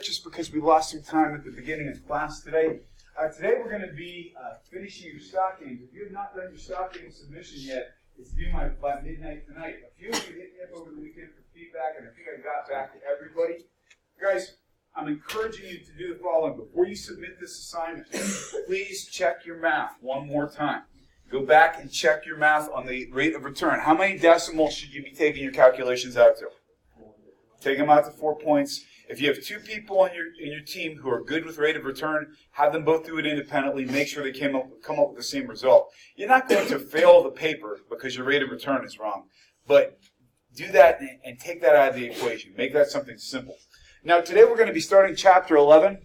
just because we lost some time at the beginning of class today. Today we're going to be finishing your stock games. If you have not done your stock game submission yet, it's due by midnight tonight. A few of you hit me up over the weekend for feedback, and I think I got back to everybody. Guys, I'm encouraging you to do the following. Before you submit this assignment, please check your math one more time. Go back and check your math on the rate of return. How many decimals should you be taking your calculations out to? Take them out to 4 points. If you have two people in your team who are good with rate of return, have them both do it independently. Make sure they come up with the same result. You're not going to fail the paper because your rate of return is wrong. But do that and take that out of the equation. Make that something simple. Now, today we're going to be starting Chapter 11,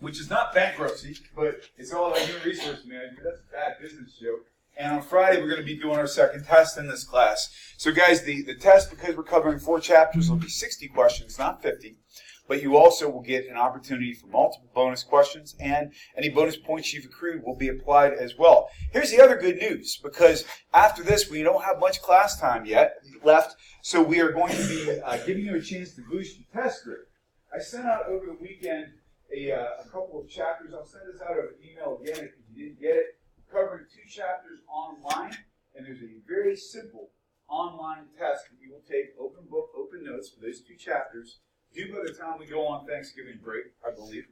which is not bankruptcy, but it's all about human resource management. That's a bad business joke. And on Friday, we're going to be doing our second test in this class. So, guys, the test, because we're covering 4 chapters, will be 60 questions, not 50. But you also will get an opportunity for multiple bonus questions, and any bonus points you've accrued will be applied as well. Here's the other good news, because after this, we don't have much class time yet left, so we are going to be giving you a chance to boost your test grade. I sent out over the weekend a couple of chapters. I'll send this out over email again if you didn't get it. We're covering 2 chapters online, and there's a very simple online test that you will take, open book, open notes for those 2 chapters. Due by the time we go on Thanksgiving break, I believe.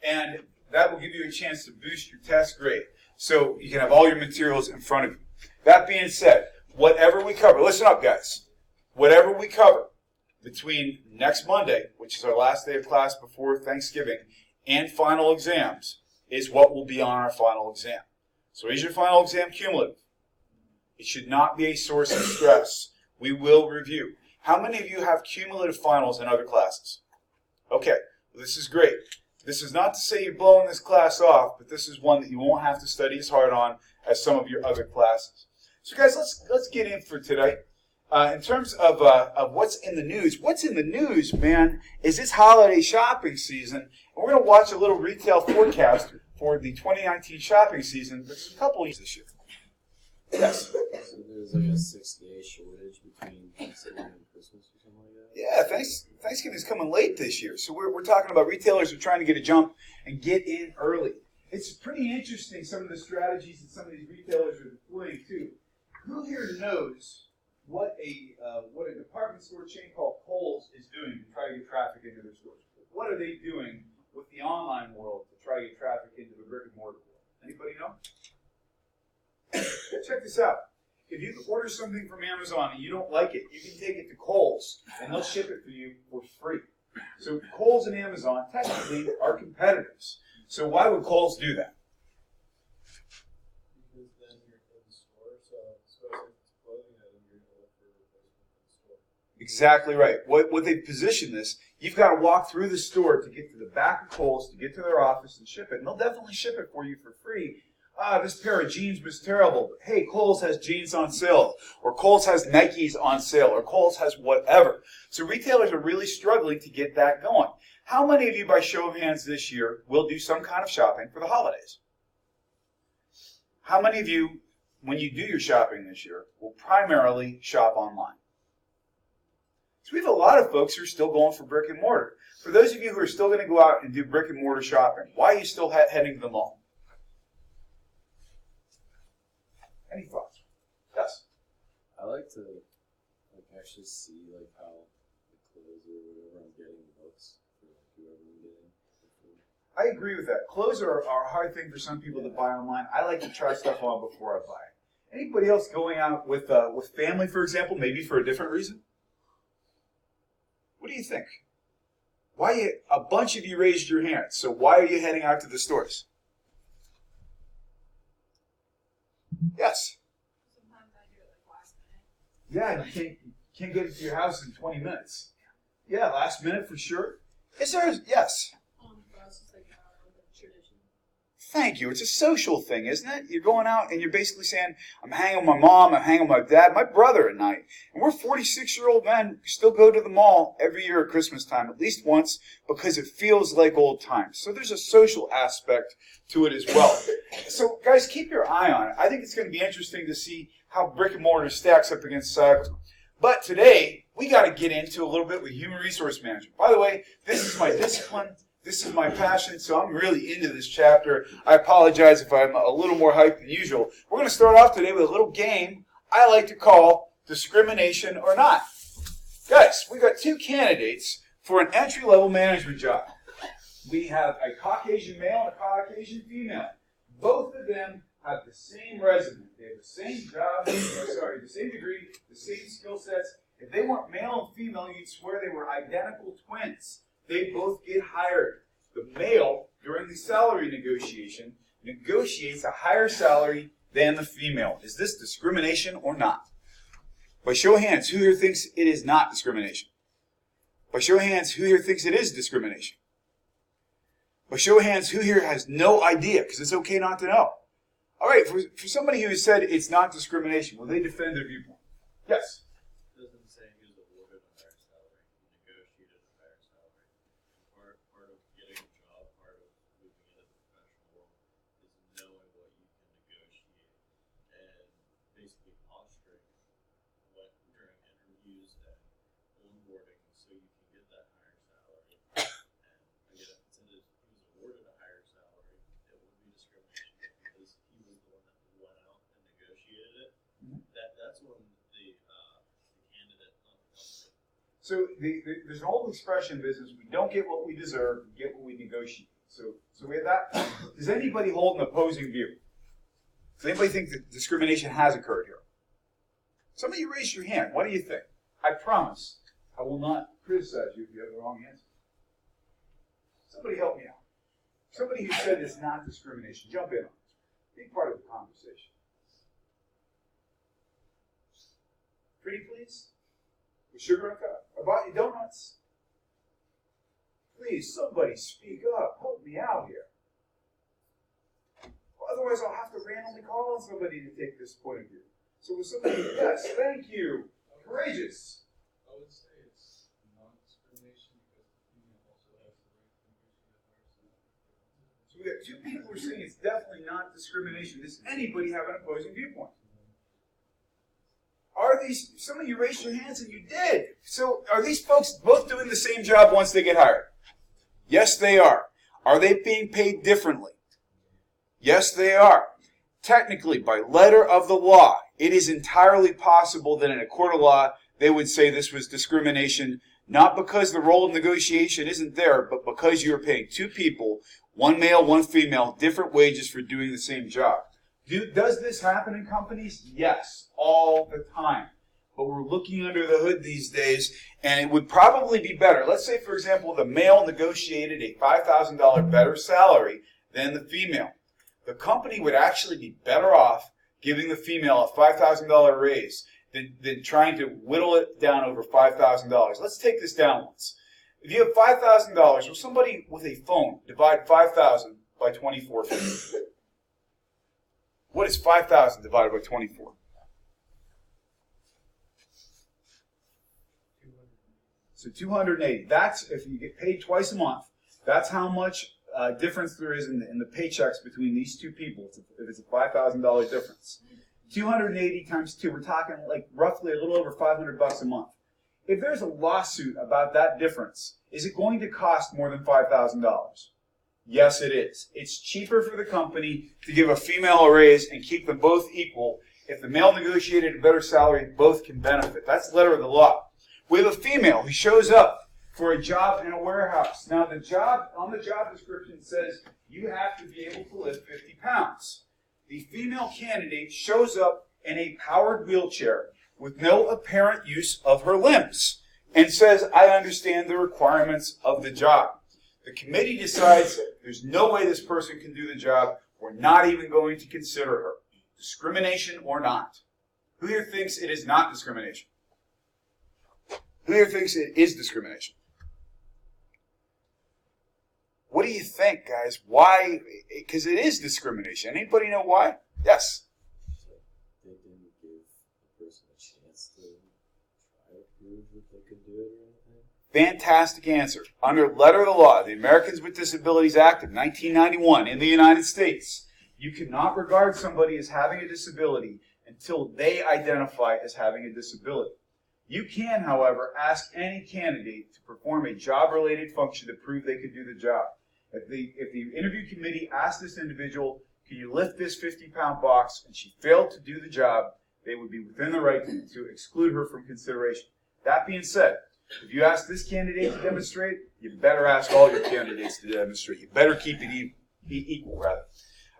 And that will give you a chance to boost your test grade. So you can have all your materials in front of you. That being said, whatever we cover, listen up guys, whatever we cover between next Monday, which is our last day of class before Thanksgiving, and final exams is what will be on our final exam. So is your final exam cumulative? It should not be a source of stress. We will review. How many of you have cumulative finals in other classes? Okay, well, this is great. This is not to say you're blowing this class off, but this is one that you won't have to study as hard on as some of your other classes. So guys, let's get in for today. In terms of what's in the news, man, is this holiday shopping season. And we're going to watch a little retail forecast for the 2019 shopping season. There's a couple of this year. Yes? So there's like a 6-day shortage between Thanksgiving and Christmas or something like that? Yeah, Thanksgiving's coming late this year. So we're talking about retailers are trying to get a jump and get in early. It's pretty interesting, some of the strategies that some of these retailers are deploying too. Who here knows what a department store chain called Kohl's is doing to try to get traffic into their stores? What are they doing with the online world to try to get traffic into the brick and mortar world? Anybody know? Check this out. If you order something from Amazon and you don't like it, you can take it to Kohl's and they'll ship it for you for free. So Kohl's and Amazon technically are competitors. So why would Kohl's do that? Because then you're in the store, so if it's clothing item, you're going to look for a replacement in the store. Exactly right. What they position this, you've got to walk through the store to get to the back of Kohl's, to get to their office and ship it. And they'll definitely ship it for you for free. This pair of jeans was terrible, but hey, Kohl's has jeans on sale, or Kohl's has Nikes on sale, or Kohl's has whatever. So retailers are really struggling to get that going. How many of you, by show of hands this year, will do some kind of shopping for the holidays? How many of you, when you do your shopping this year, will primarily shop online? So we have a lot of folks who are still going for brick and mortar. For those of you who are still going to go out and do brick and mortar shopping, why are you still heading to the mall? Any thoughts? Yes? I like to actually see how the clothes or whatever I'm getting looks for whoever I'm getting. I agree with that. Clothes are a hard thing for some people to buy online. I like to try stuff on before I buy it. Anybody else going out with family, for example, maybe for a different reason? What do you think? A bunch of you raised your hands, so why are you heading out to the stores? Yes. Sometimes I do it last minute. Yeah, you can't get it to your house in 20 minutes. Yeah, last minute for sure. Is there? Yes. For us, it's like a tradition. Thank you. It's a social thing, isn't it? You're going out and you're basically saying, I'm hanging with my mom, I'm hanging with my dad, my brother at night. And we're 46-year-old men who still go to the mall every year at Christmas time, at least once, because it feels like old times. So there's a social aspect to it as well. So guys, keep your eye on it. I think it's going to be interesting to see how brick and mortar stacks up against cyber. But today, we got to get into a little bit with human resource management. By the way, this is my discipline. This is my passion, so I'm really into this chapter. I apologize if I'm a little more hyped than usual. We're going to start off today with a little game I like to call Discrimination or Not. Guys, we got two candidates for an entry-level management job. We have a Caucasian male and a Caucasian female. Both of them have the same resume. They have the same job, the same degree, the same skill sets. If they weren't male and female, you'd swear they were identical twins. They both get hired. The male, during the salary negotiation, negotiates a higher salary than the female. Is this discrimination or not? By show of hands, who here thinks it is not discrimination? By show of hands, who here thinks it is discrimination? By show of hands, who here has no idea? Because it's okay not to know. All right, for somebody who has said it's not discrimination, will they defend their viewpoint? Yes. It doesn't say he was awarded a higher salary. He negotiated a higher salary. Part of getting a job, part of moving into the professional world is knowing what you can negotiate and basically posturing during interviews and onboarding so you can get that higher salary. And again, if it said he was awarded a higher salary, it would be discrimination because he was the one that went out and negotiated it. That's when the candidate, not the company. So there's an old expression in business: we don't get what we deserve, we get what we negotiate. So we have that. Does anybody hold an opposing view? Does anybody think that discrimination has occurred here? Some of you raise your hand. What do you think? I promise I will not criticize you if you have the wrong answer. Somebody help me out. Somebody who said it's not discrimination, jump in on it. Be part of the conversation. Pretty please? With sugar and cup. I bought you donuts. Please, somebody speak up. Help me out here. Well, otherwise, I'll have to randomly call on somebody to take this point of view. So with somebody, yes, thank you. Courageous. I would say it's non-discrimination because the female also has the right to negotiate a higher salary. So we got two people who are saying it's definitely not discrimination. Does anybody have an opposing viewpoint? Are these, some of you raised your hands and you did. So are these folks both doing the same job once they get hired? Yes, they are. Are they being paid differently? Yes, they are. Technically, by letter of the law, it is entirely possible that in a court of law, they would say this was discrimination, not because the role of negotiation isn't there, but because you're paying two people, one male, one female, different wages for doing the same job. Does this happen in companies? Yes, all the time. But we're looking under the hood these days, and it would probably be better. Let's say, for example, the male negotiated a $5,000 better salary than the female. The company would actually be better off giving the female a $5,000 raise than trying to whittle it down over $5,000. Let's take this down once. If you have $5,000, will somebody with a phone divide 5,000 by 24? What is 5,000 divided by 24? So 280. That's, if you get paid twice a month, that's how much difference there is in the paychecks between these two people, if it's a $5,000 difference. 280 times 2, we're talking like roughly a little over $500 a month. If there's a lawsuit about that difference, is it going to cost more than $5,000? Yes, it is. It's cheaper for the company to give a female a raise and keep them both equal. If the male negotiated a better salary, both can benefit. That's the letter of the law. We have a female who shows up for a job in a warehouse. Now, the job on the job description says you have to be able to lift 50 pounds. The female candidate shows up in a powered wheelchair with no apparent use of her limbs and says, I understand the requirements of the job. The committee decides there's no way this person can do the job. We're not even going to consider her. Discrimination or not? Who here thinks it is not discrimination? Who here thinks it is discrimination? What do you think, guys? Why? Because it is discrimination. Anybody know why? Yes. So they didn't give the person a chance to try to prove that they could do it or anything? Fantastic answer. Under letter of the law, the Americans with Disabilities Act of 1991 in the United States, you cannot regard somebody as having a disability until they identify as having a disability. You can, however, ask any candidate to perform a job-related function to prove they could do the job. If the interview committee asked this individual, can you lift this 50-pound box, and she failed to do the job, they would be within the right to exclude her from consideration. That being said, if you ask this candidate to demonstrate, you better ask all your candidates to demonstrate. You better keep it equal, rather.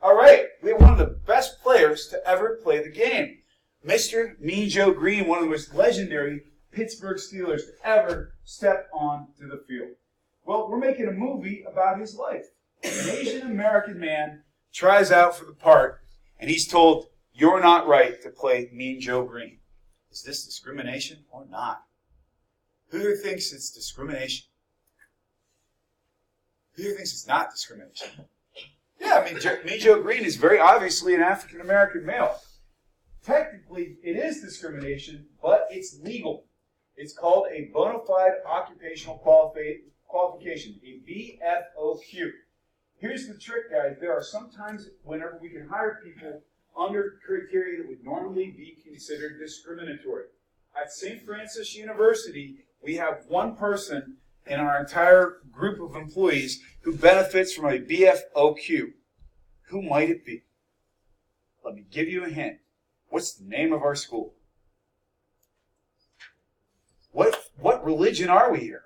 All right, we have one of the best players to ever play the game. Mr. Mean Joe Green, one of the most legendary Pittsburgh Steelers to ever step onto the field. Well, we're making a movie about his life. An Asian American man tries out for the part, and he's told, "You're not right to play Mean Joe Green." Is this discrimination or not? Who here thinks it's discrimination? Who here thinks it's not discrimination? Yeah, I mean, Mean Joe Green is very obviously an African American male. Technically, it is discrimination, but it's legal. It's called a bona fide occupational qualification, a BFOQ. Here's the trick, guys. There are some times whenever we can hire people under criteria that would normally be considered discriminatory. At St. Francis University, we have one person in our entire group of employees who benefits from a BFOQ. Who might it be? Let me give you a hint. What's the name of our school? What religion are we here?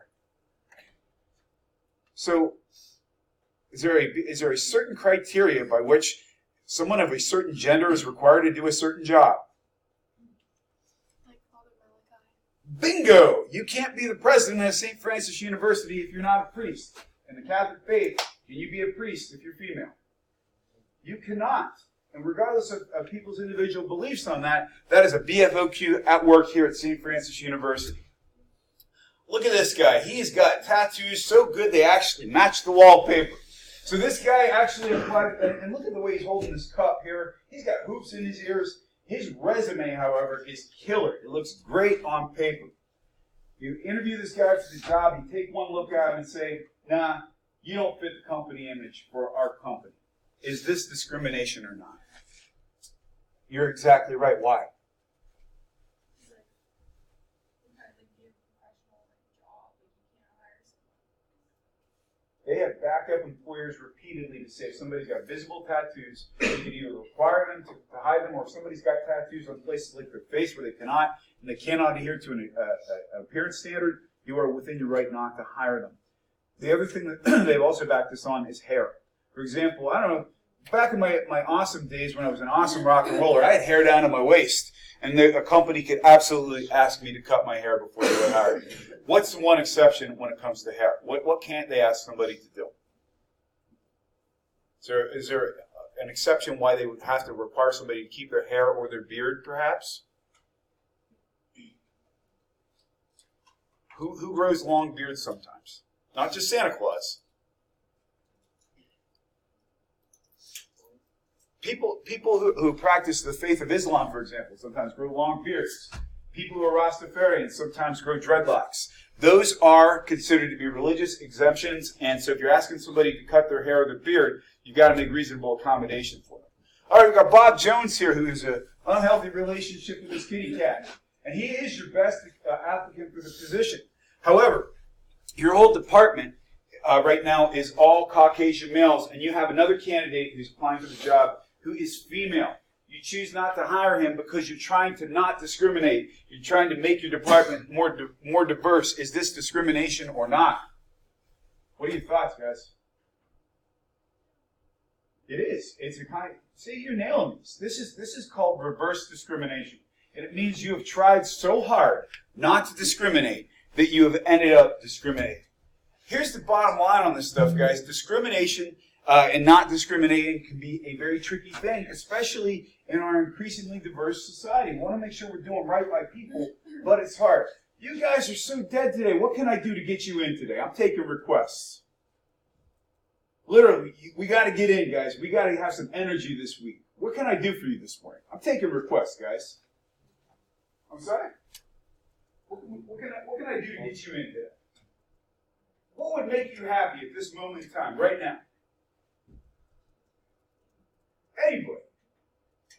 So, is there a certain criteria by which someone of a certain gender is required to do a certain job? Like Father Malachi. Bingo! You can't be the president of St. Francis University if you're not a priest. In the Catholic faith, can you be a priest if you're female? You cannot. And regardless of people's individual beliefs on that, that is a BFOQ at work here at St. Francis University. Look at this guy. He's got tattoos so good they actually match the wallpaper. So this guy actually applied, and look at the way he's holding this cup here. He's got hoops in his ears. His resume, however, is killer. It looks great on paper. You interview this guy for the job, you take one look at him and say, nah, you don't fit the company image for our company. Is this discrimination or not? You're exactly right. Why? They have backup employers repeatedly to say if somebody's got visible tattoos, you can either require them to hide them, or if somebody's got tattoos on places like their face where they cannot, and they cannot adhere to an appearance standard, you are within your right not to hire them. The other thing that they've also backed this on is hair. For example, I don't know, back in my awesome days when I was an awesome rock and roller, I had hair down to my waist, and a company could absolutely ask me to cut my hair before they would hire me. What's the one exception when it comes to hair? What can't they ask somebody to do? Is there an exception why they would have to require somebody to keep their hair or their beard, perhaps? Who grows long beards sometimes? Not just Santa Claus. People who practice the faith of Islam, for example, sometimes grow long beards. People who are Rastafarians sometimes grow dreadlocks. Those are considered to be religious exemptions, and so if you're asking somebody to cut their hair or their beard, you've got to make reasonable accommodation for them. All right, we've got Bob Jones here, who has an unhealthy relationship with his kitty cat, and he is your best applicant for the position. However, your whole department right now is all Caucasian males, and you have another candidate who's applying for the job who is female. You choose not to hire him because you're trying to not discriminate. You're trying to make your department more diverse. Is this discrimination or not? What are your thoughts, guys? It is. It's a kind of, see, you're nailing this. This is called reverse discrimination. And it means you have tried so hard not to discriminate that you have ended up discriminating. Here's the bottom line on this stuff, guys. Discrimination and not discriminating can be a very tricky thing, especially in our increasingly diverse society. We want to make sure we're doing right by people, but it's hard. You guys are so dead today. What can I do to get you in today? I'm taking requests. Literally, we got to get in, guys. We got to have some energy this week. What can I do for you this morning? I'm taking requests, guys. I'm sorry? What can I do to get you in today? What would make you happy at this moment in time, right now? Anybody.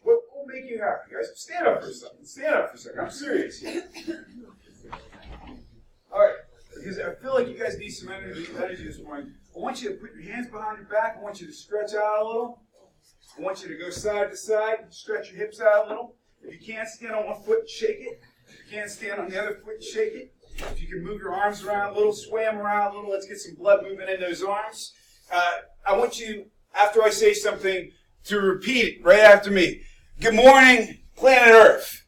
What will make you happy, guys? Stand up for a second. Stand up for a second. I'm serious here. because I feel like you guys need some energy this morning. I want you to put your hands behind your back. I want you to stretch out a little. I want you to go side to side, stretch your hips out a little. If you can't stand on one foot, shake it. If you can't stand on the other foot, shake it. If you can move your arms around a little, sway them around a little, let's get some blood movement in those arms. I want you, after I say something, to repeat it right after me. Good morning, planet Earth.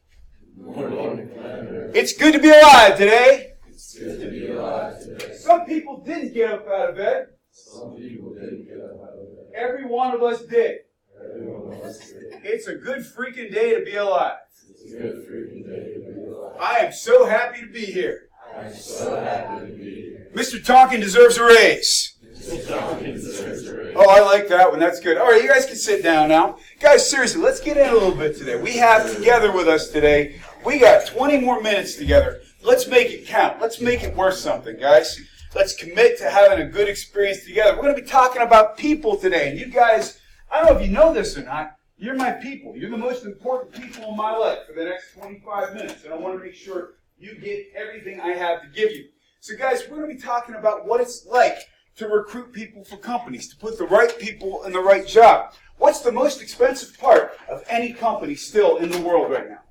Good morning, planet Earth. It's good to be alive today. It's good to be alive today. Some people didn't get up out of bed. Some people didn't get up out of bed. Every one of us did. Every one of us did. It's a good freaking day to be alive. It's a good freaking day to be alive. I am so happy to be here. I'm so happy to be here. Mr. Tonkin deserves a raise. Mr. Tonkin deserves a raise. Oh, I like that one. That's good. All right, you guys can sit down now. Guys, seriously, let's get in a little bit today. We have together with us today, we got 20 more minutes together. Let's make it count. Let's make it worth something, guys. Let's commit to having a good experience together. We're going to be talking about people today. And you guys, I don't know if you know this or not, you're my people. You're the most important people in my life for the next 25 minutes. And I want to make sure you get everything I have to give you. So guys, we're going to be talking about what it's like to recruit people for companies, to put the right people in the right job. What's the most expensive part of any company still in the world right now?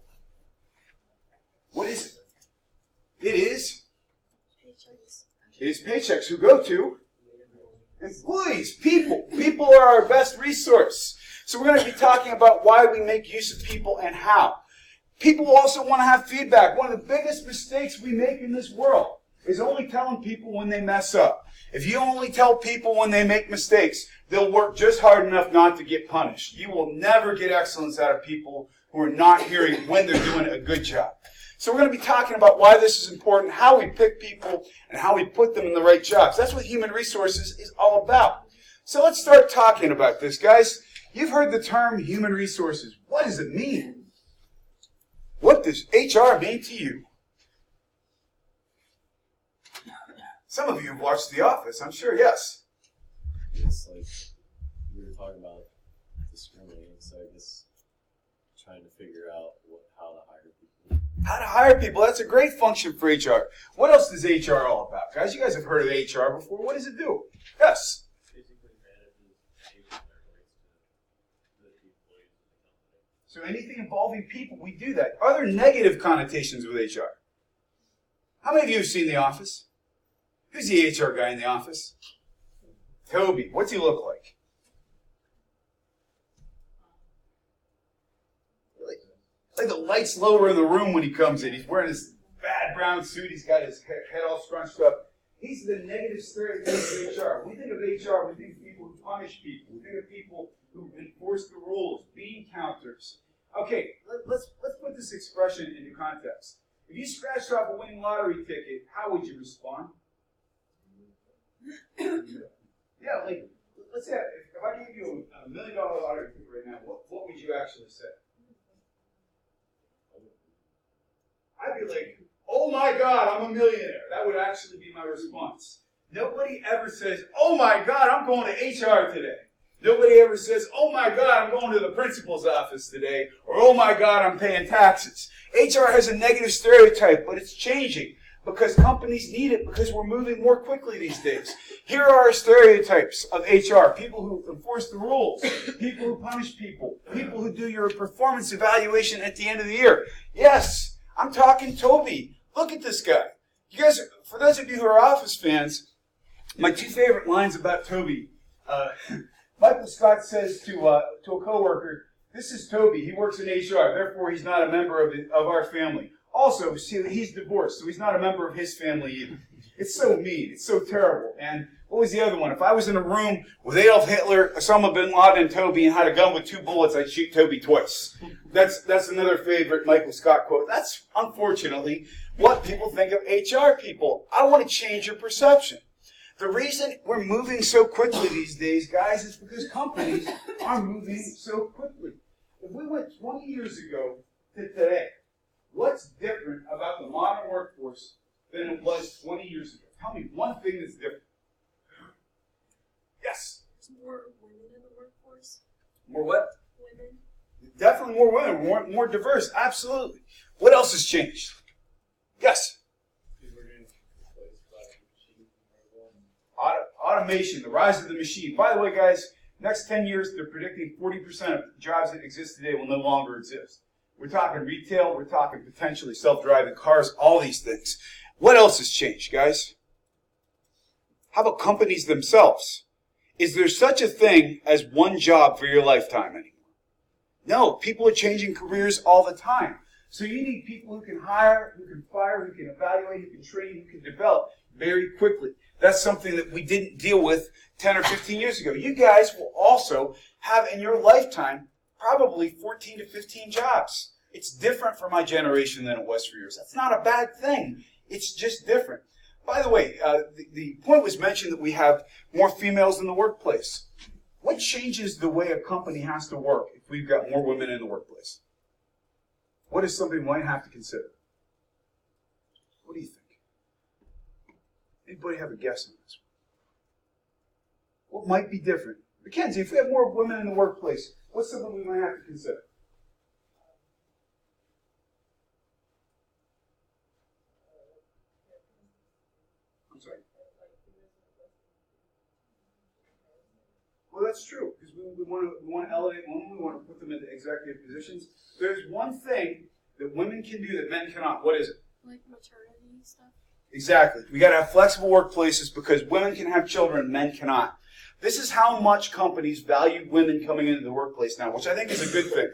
What is it? It is? It is paychecks. Who go to? Employees, people. People are our best resource. So we're going to be talking about why we make use of people and how. People also want to have feedback. One of the biggest mistakes we make in this world is only telling people when they mess up. If you only tell people when they make mistakes, they'll work just hard enough not to get punished. You will never get excellence out of people who are not hearing when they're doing a good job. So we're going to be talking about why this is important, how we pick people, and how we put them in the right jobs. That's what human resources is all about. So let's start talking about this, guys. You've heard the term human resources. What does it mean? What does HR mean to you? Some of you have watched The Office, I'm sure, yes. It's like we were talking about discriminating, so I guess trying to figure out how to hire people. How to hire people, that's a great function for HR. What else is HR all about? Guys, you guys have heard of HR before. What does it do? Yes? Basically manages anything that relates to the employees of the company. So anything involving people, we do that. Are there negative connotations with HR? How many of you have seen The Office? Who's the HR guy in The Office? Toby. What's he look like? Like the light's lower in the room when he comes in. He's wearing this bad brown suit. He's got his head all scrunched up. He's the negative stereotype of HR. When we think of HR, we think of people who punish people. We think of people who enforce the rules, bean counters. Okay, let's put this expression into context. If you scratched off a winning lottery ticket, how would you respond? Yeah, like, let's say, if I gave you a $1 million lottery ticket right now, what would you actually say? I'd be like, oh my God, I'm a millionaire. That would actually be my response. Nobody ever says, oh my God, I'm going to HR today. Nobody ever says, oh my God, I'm going to the principal's office today. Or, oh my God, I'm paying taxes. HR has a negative stereotype, but it's changing because companies need it because we're moving more quickly these days. Here are our stereotypes of HR. People who enforce the rules. People who punish people. People who do your performance evaluation at the end of the year. Yes, I'm talking Toby. Look at this guy. You guys, for those of you who are Office fans, my two favorite lines about Toby. Michael Scott says to a coworker, "This is Toby. He works in HR. Therefore, he's not a member of our family. Also, see, he's divorced, so he's not a member of his family either." It's so mean. It's so terrible. And what was the other one? If I was in a room with Adolf Hitler, Osama bin Laden, and Toby, and had a gun with 2 bullets, I'd shoot Toby twice. That's another favorite Michael Scott quote. That's, unfortunately, what people think of HR people. I want to change your perception. The reason we're moving so quickly these days, guys, is because companies are moving so quickly. If we went 20 years ago to today, what's different about the modern workforce than it was 20 years ago? Tell me one thing that's different. Yes? There's more women in the workforce. More what? Women. Definitely more women, more diverse, absolutely. What else has changed? Yes? People are getting replaced by Automation, the rise of the machine. By the way, guys, next 10 years, they're predicting 40% of jobs that exist today will no longer exist. We're talking retail, we're talking potentially self-driving cars, all these things. What else has changed, guys? How about companies themselves? Is there such a thing as one job for your lifetime anymore? No, people are changing careers all the time. So you need people who can hire, who can fire, who can evaluate, who can train, who can develop very quickly. That's something that we didn't deal with 10 or 15 years ago. You guys will also have in your lifetime probably 14 to 15 jobs. It's different for my generation than it was for yours. That's not a bad thing. It's just different. By the way, the point was mentioned that we have more females in the workplace. What changes the way a company has to work if we've got more women in the workplace? What is something we might have to consider? What do you think? Anybody have a guess on this one? What might be different? Mackenzie, if we have more women in the workplace, what's something we might have to consider? I'm sorry. Well, that's true, because we want to elevate women, we want to put them into executive positions. There's one thing that women can do that men cannot. What is it? Like maternity stuff? Exactly. We got to have flexible workplaces because women can have children, men cannot. This is how much companies value women coming into the workplace now, which I think is a good thing.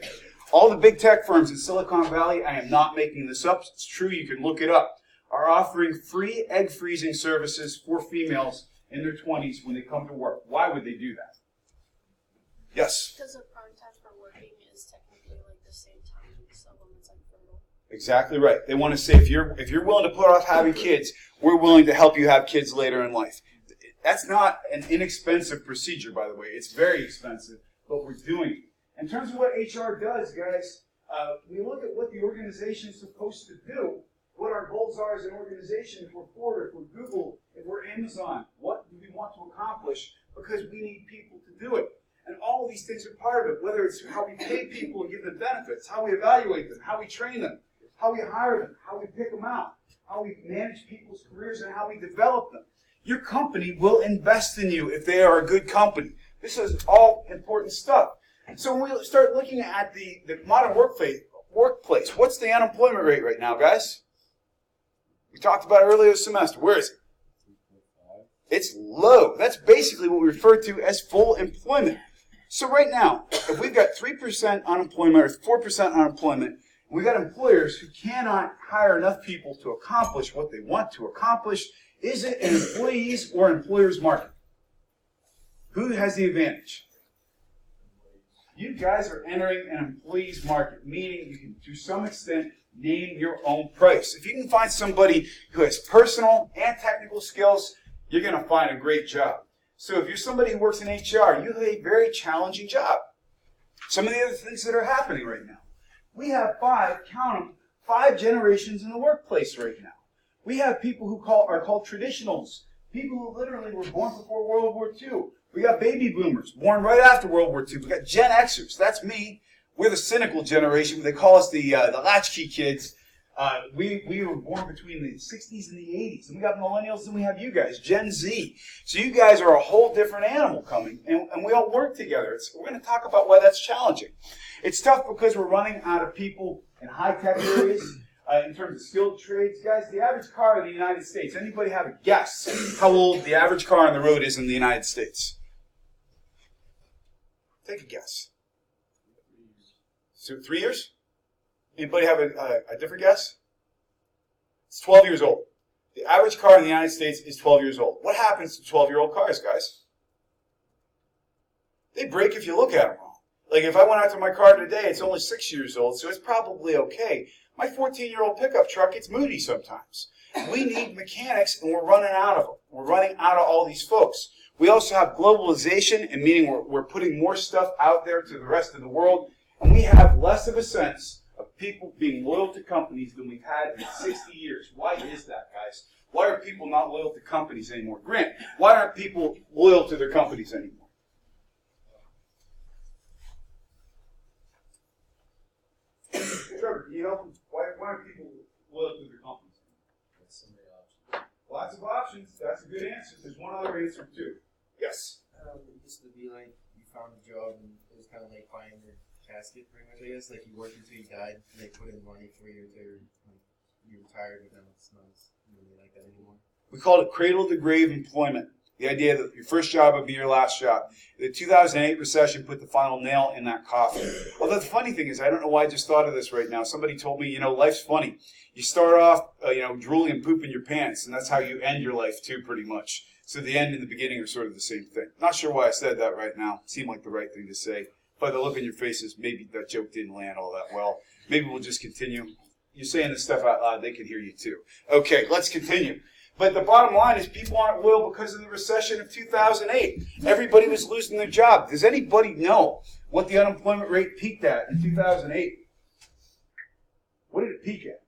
All the big tech firms in Silicon Valley, I am not making this up, it's true, you can look it up, are offering free egg freezing services for females in their 20s when they come to work. Why would they do that? Yes? Because the prime time for working is technically like the same time as a woman's infertile. Exactly right. They want to say if you're willing to put off having kids, we're willing to help you have kids later in life. That's not an inexpensive procedure, by the way. It's very expensive, but we're doing it. In terms of what HR does, guys, we look at what the organization is supposed to do, what our goals are as an organization, if we're Ford, if we're Google, if we're Amazon, what do we want to accomplish, because we need people to do it. And all of these things are part of it, whether it's how we pay people and give them benefits, how we evaluate them, how we train them, how we hire them, how we pick them out, how we manage people's careers, and how we develop them. Your company will invest in you if they are a good company. This is all important stuff. So when we start looking at the modern workplace, what's the unemployment rate right now, guys? We talked about it earlier this semester. Where is it? It's low. That's basically what we refer to as full employment. So right now, if we've got 3% unemployment or 4% unemployment, we've got employers who cannot hire enough people to accomplish what they want to accomplish. Is it an employees or employers market? Who has the advantage? You guys are entering an employees market, meaning you can, to some extent, name your own price. If you can find somebody who has personal and technical skills, you're going to find a great job. So if you're somebody who works in HR, you have a very challenging job. Some of the other things that are happening right now. We have five generations in the workplace right now. We have people who are called traditionals, people who literally were born before World War II. We got baby boomers, born right after World War II. We got Gen Xers, that's me. We're the cynical generation. They call us the latchkey kids. We were born between the 60s and the 80s. And we got millennials and we have you guys, Gen Z. So you guys are a whole different animal coming. And we all work together. We're going to talk about why that's challenging. It's tough because we're running out of people in high-tech areas. In terms of skilled trades, guys, the average car in the United States, anybody have a guess how old the average car on the road is in the United States? Take a guess. So 3 years? Anybody have a different guess? It's 12 years old. The average car in the United States is 12 years old. What happens to 12-year-old cars, guys? They break if you look at them wrong. Like if I went out to my car today, it's only 6 years old, so it's probably okay. My 14-year-old pickup truck, it's moody sometimes. We need mechanics, and we're running out of them. We're running out of all these folks. We also have globalization, and meaning we're putting more stuff out there to the rest of the world, and we have less of a sense of people being loyal to companies than we've had in 60 years. Why is that, guys? Why are people not loyal to companies anymore? Grant, why aren't people loyal to their companies anymore? Trevor, can you help them? Why aren't people loyal to their companies? That's so many options. Lots of options. That's a good answer. There's one other answer, too. Yes. It used to be like you found a job and it was kind of like buying your casket, pretty much. I guess like you worked until you died and they put in money for you until you retired, but then it's not really like that anymore. We called it cradle to grave employment. The idea that your first job would be your last job. The 2008 recession put the final nail in that coffin. Although the funny thing is, I don't know why I just thought of this right now. Somebody told me, life's funny. You start off, drooling and pooping your pants, and that's how you end your life too, pretty much. So the end and the beginning are sort of the same thing. Not sure why I said that right now. It seemed like the right thing to say. By the look in your faces, maybe that joke didn't land all that well. Maybe we'll just continue. You're saying this stuff out loud, they can hear you too. Okay, let's continue. But the bottom line is people aren't loyal because of the recession of 2008. Everybody was losing their job. Does anybody know what the unemployment rate peaked at in 2008? What did it peak at?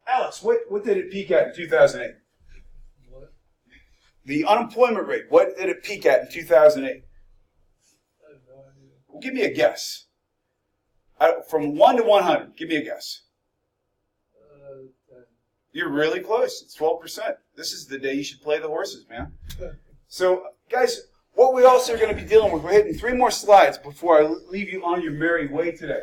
Alex, what did it peak at in 2008? What? The unemployment rate, what did it peak at in 2008? I have no idea. Well, give me a guess. From 1 to 100, give me a guess. 10. You're really close. It's 12%. This is the day you should play the horses, man. So, guys, what we also are going to be dealing with, we're hitting 3 more slides before I leave you on your merry way today.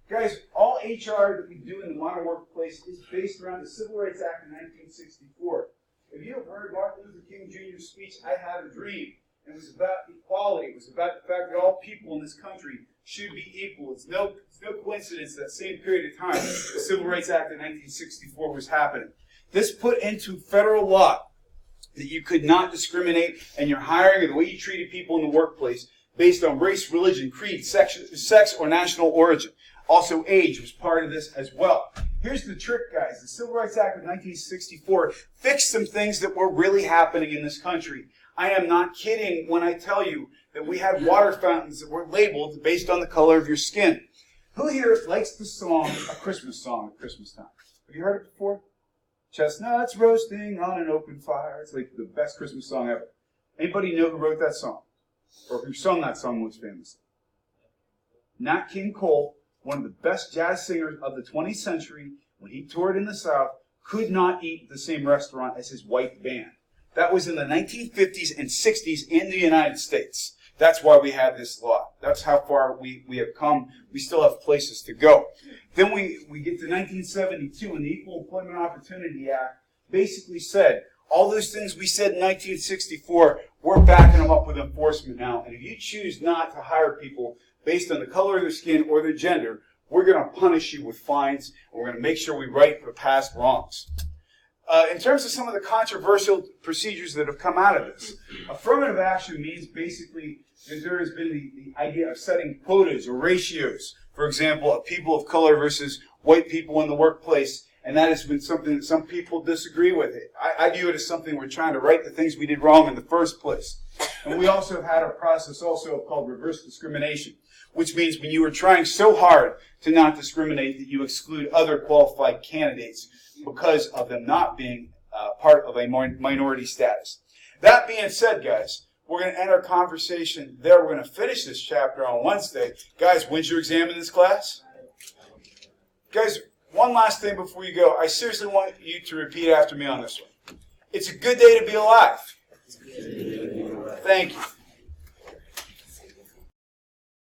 Guys, all HR that we do in the modern workplace is based around the Civil Rights Act of 1964. If you have heard Martin Luther King Jr.'s speech, I Have a Dream, it was about equality. It was about the fact that all people in this country should be equal. It's no coincidence that same period of time, the Civil Rights Act of 1964 was happening. This put into federal law that you could not discriminate in your hiring or the way you treated people in the workplace based on race, religion, creed, sex, or national origin. Also, age was part of this as well. Here's the trick, guys. The Civil Rights Act of 1964 fixed some things that were really happening in this country. I am not kidding when I tell you that we had water fountains that were labeled based on the color of your skin. Who here likes the song, a Christmas song at Christmas time? Have you heard it before? Chestnuts roasting on an open fire. It's like the best Christmas song ever. Anybody know who wrote that song? Or who sung that song most famously? Nat King Cole, one of the best jazz singers of the 20th century, when he toured in the South, could not eat at the same restaurant as his white band. That was in the 1950s and 60s in the United States. That's why we had this law. That's how far we have come. We still have places to go. Then we get to 1972, and the Equal Employment Opportunity Act basically said, all those things we said in 1964, we're backing them up with enforcement now. And if you choose not to hire people based on the color of their skin or their gender, we're going to punish you with fines, and we're going to make sure we right the past wrongs. In terms of some of the controversial procedures that have come out of this, affirmative action means basically that there has been the idea of setting quotas or ratios, for example, of people of color versus white people in the workplace, and that has been something that some people disagree with. I view it as something we're trying to right the things we did wrong in the first place. And we also have had a process also called reverse discrimination, which means when you are trying so hard to not discriminate that you exclude other qualified candidates because of them not being part of a minority status. That being said, guys, we're going to end our conversation there. We're going to finish this chapter on Wednesday. Guys, when's your exam in this class? Guys, one last thing before you go. I seriously want you to repeat after me on this one. It's a good day to be alive. Thank you.